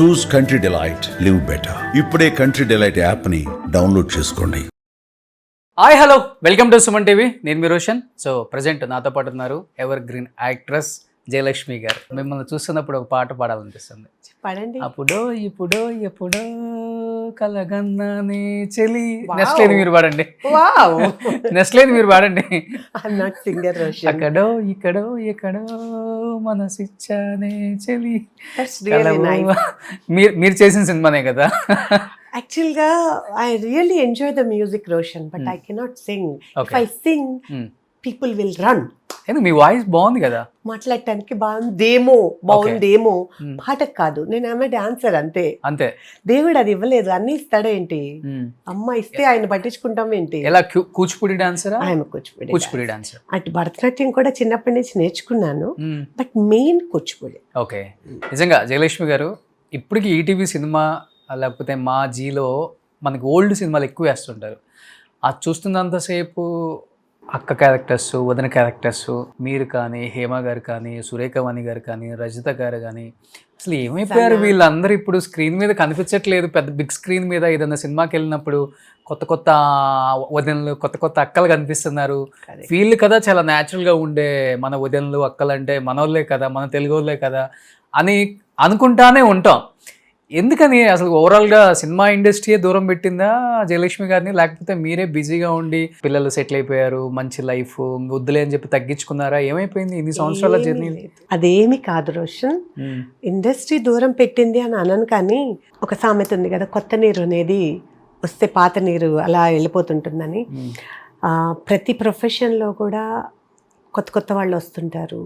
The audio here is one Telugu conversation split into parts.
చూస్ కంట్రీ డిలైట్, లివ్ బెటర్. ఇప్పుడే కంట్రీ డిలైట్ యాప్ ని డౌన్లోడ్ చేసుకోండి. Hi hello, welcome to Suman TV. నేను మీ రోషన్. సో ప్రజెంట్ నాతో పాటు ఉన్నారు ఎవర్ గ్రీన్ యాక్ట్రెస్ జయలక్ష్మి గారు. మిమ్మల్ని చూస్తున్నప్పుడు ఒక పాట పాడాలనిపిస్తుంది. పాడండి. అప్పుడో ఇప్పుడో ఎప్పుడో కలగన్నానే చెలి. నెస్లేని మీరు పాడండి. నెస్లేని మీరు పాడండి. అక్కడో ఇక్కడో ఎక్కడో మనసిచ్చానే చెలి. మీరు చేసిన సినిమానే కదా. యాక్చువల్గా I really enjoy the music Roshan, but I cannot Singh. If I sing people will run. Me voice బాగుంది కదా, మాట్లాడటానికి బాగుందేమో పాటకు కాదు. నేను ఆమె డాన్సర్ అంతే. దేవుడు అది ఇవ్వలేదు, అన్ని ఇస్తాడేంటి? అమ్మ ఇస్తే ఆయన పట్టించుకుంటాం ఏంటి? ఎలా కూచిపూడి డాన్సర్? ఆయన కూచిపూడి డాన్సర్. అటు భరతనాట్యం కూడా చిన్నప్పటి నుంచి నేర్చుకున్నాను, బట్ మెయిన్ కూచిపూడి. ఓకే. నిజంగా జయలక్ష్మి గారు ఇప్పటికి ఈటీవీ సినిమా లేకపోతే మా జీలో మనకి ఓల్డ్ సినిమాలు ఎక్కువ వేస్తుంటారు. అది చూస్తున్నంతసేపు అక్క క్యారెక్టర్స్, వదిన క్యారెక్టర్స్, మీరు కానీ, హేమ గారు కానీ, సురేఖవాణి గారు కానీ, రజిత గారు కానీ, అసలు ఏమైపోయారు వీళ్ళందరూ? ఇప్పుడు స్క్రీన్ మీద కనిపించట్లేదు. పెద్ద బిగ్ స్క్రీన్ మీద ఏదైనా సినిమాకి వెళ్ళినప్పుడు కొత్త కొత్త వదినలు, కొత్త కొత్త అక్కలు కనిపిస్తున్నారు. వీళ్ళు కదా చాలా న్యాచురల్గా ఉండే మన వదినలు, అక్కలు అంటే మనోళ్ళే కదా, మన తెలుగు వాళ్ళే కదా అని అనుకుంటానే ఉంటాం. ఎందుకని అసలు ఓవరాల్గా సినిమా ఇండస్ట్రీయే దూరం పెట్టిందా జయలక్ష్మి గారిని, లేకపోతే మీరే బిజీగా ఉండి పిల్లలు సెటిల్ అయిపోయారు, మంచి లైఫ్ వద్దులే అని చెప్పి తగ్గించుకున్నారా? ఏమైపోయింది ఇన్ని సంవత్సరాల జర్నీ? అదేమి కాదు రోషన్, ఇండస్ట్రీ దూరం పెట్టింది అని అనను, కానీ ఒక సామెత ఉంది కదా, కొత్త నీరు అనేది వస్తే పాత నీరు అలా వెళ్ళిపోతుంటుందని. ప్రతి ప్రొఫెషన్లో కూడా కొత్త కొత్త వాళ్ళు వస్తుంటారు.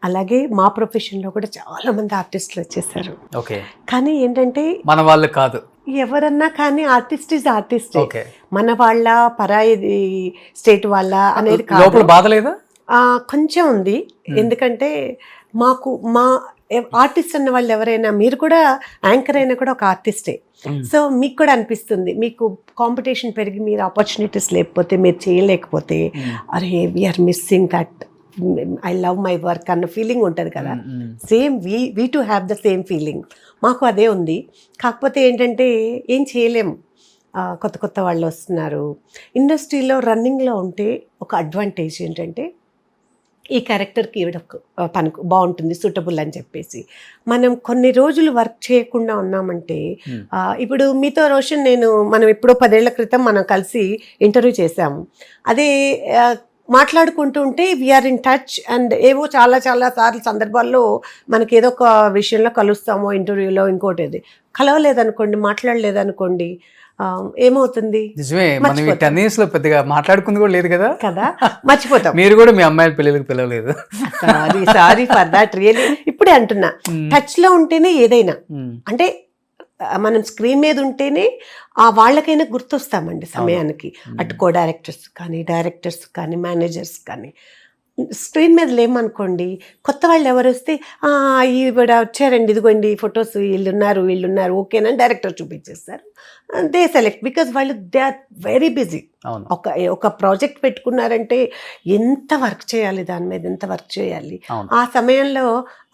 అలాగే మా ప్రొఫెషన్లో కూడా చాలా మంది ఆర్టిస్టులు వచ్చేసారు. ఓకే. కానీ ఏంటంటే మన వాళ్ళు కాదు, ఎవరన్నా కానీ ఆర్టిస్ట్ ఈజ్ ఆర్టిస్ట్. మన వాళ్ళ పరాయి స్టేట్ వాళ్ళ అనేది లోపల బాధ లేదా? కొంచెం ఉంది. ఎందుకంటే మా ఆర్టిస్ట్ అన్న వాళ్ళు ఎవరైనా, మీరు కూడా యాంకర్ అయినా కూడా ఒక ఆర్టిస్టే. సో మీకు కూడా అనిపిస్తుంది, మీకు కాంపిటీషన్ పెరిగి మీరు ఆపర్చునిటీస్ లేకపోతే, మీరు చేయలేకపోతే, అరే we're missing that, I love my work అన్న ఫీలింగ్ ఉంటుంది కదా. Same we too have the same feeling. మాకు అదే ఉంది. కాకపోతే ఏంటంటే ఏం చేయలేము, కొత్త కొత్త వాళ్ళు వస్తున్నారు. ఇండస్ట్రీలో రన్నింగ్లో ఉంటే ఒక అడ్వాంటేజ్ ఏంటంటే, ఈ క్యారెక్టర్కి ఈవిడ బాగుంటుంది, సూటబుల్ అని చెప్పేసి మనం కొన్ని రోజులు వర్క్ చేయకుండా ఉన్నామంటే, ఇప్పుడు మీతో రోషన్ మనం ఎప్పుడో 10 ఏళ్ల క్రితం మనం కలిసి ఇంటర్వ్యూ చేసాము. అదే మాట్లాడుకుంటూ ఉంటే వీఆర్ ఇన్ టచ్ అండ్ ఏవో చాలా చాలా సార్లు సందర్భాల్లో మనకి ఏదో ఒక విషయంలో కలుస్తామో, ఇంటర్వ్యూలో ఇంకోటి ఏది కలవలేదనుకోండి, మాట్లాడలేదనుకోండి, ఏమవుతుంది? పెద్దగా మాట్లాడుకుంది కూడా లేదు కదా, మర్చిపోతాం. మీరు కూడా మీ అమ్మాయిల పిల్లలకు పిలవలేదు. Sorry for that. రియలీ ఇప్పుడే అంటున్నా, టచ్ లో ఉంటేనే ఏదైనా. అంటే మనం స్క్రీన్ మీద ఉంటేనే వాళ్ళకైనా గుర్తొస్తామండి సమయానికి. అటు కో డైరెక్టర్స్ కానీ, డైరెక్టర్స్ కానీ, మేనేజర్స్ కానీ. స్క్రీన్ మీద లేమనుకోండి, కొత్త వాళ్ళు ఎవరు వస్తే ఈవిడ వచ్చారండి, ఇదిగోండి ఫొటోస్, వీళ్ళున్నారు ఓకేనా డైరెక్టర్ చూపించేస్తారు. దే సెలెక్ట్ బికాజ్ వాళ్ళు దే ఆర్ వెరీ బిజీ. ఒక ప్రాజెక్ట్ పెట్టుకున్నారంటే ఎంత వర్క్ చేయాలి, దాని మీద ఎంత వర్క్ చేయాలి. ఆ సమయంలో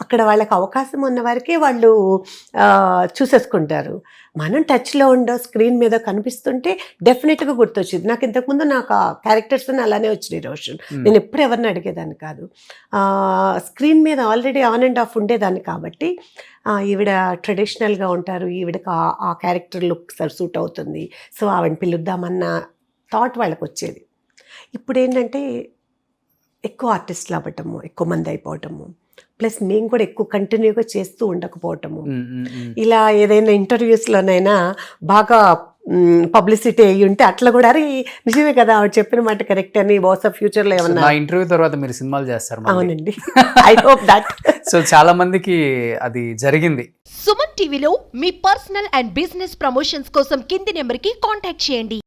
అక్కడ వాళ్ళకి అవకాశం ఉన్న వారికే వాళ్ళు చూసేసుకుంటారు. మనం టచ్లో ఉండో స్క్రీన్ మీద కనిపిస్తుంటే డెఫినెట్గా గుర్తొచ్చింది. నాకు ఇంతకుముందు నాకు ఆ క్యారెక్టర్స్ అలానే వచ్చినాయి రోషన్. నేను ఎప్పుడు ఎవరిని అడిగేదాన్ని కాదు. స్క్రీన్ మీద ఆల్రెడీ ఆన్ అండ్ ఆఫ్ ఉండేదాన్ని కాబట్టి, ఈవిడ ట్రెడిషనల్గా ఉంటారు, ఈవిడకి ఆ క్యారెక్టర్ లుక్ సూట్ అవుతుంది, సో ఆవిడని పిలుద్దామన్న థాట్ వాళ్ళకి వచ్చేది. ఇప్పుడు ఏంటంటే ఎక్కువ ఆర్టిస్టులు అవ్వటము, ఎక్కువ మంది అయిపోవటము, ప్లస్ మేము కూడా ఎక్కువ కంటిన్యూగా చేస్తూ ఉండకపోవటము. ఇలా ఏదైనా ఇంటర్వ్యూస్లోనైనా బాగా పబ్లిసిటీ అయ్యి ఉంటే అట్లా కూడా అరే నిజమే కదా ఆవిడ చెప్పిన మాట కరెక్ట్ అని బహుశా ఫ్యూచర్లో ఏమన్నా. ఇంటర్వ్యూ తర్వాత మీరు సినిమాలు చేస్తారు? అవునండి, ఐ హోప్ దట్. సో చాలా మందికి అది జరిగింది. సుమన్ టీవీలో మీ పర్సనల్ అండ్ బిజినెస్ ప్రమోషన్స్ కోసం కింది నెంబర్కి కాంటాక్ట్ చేయండి.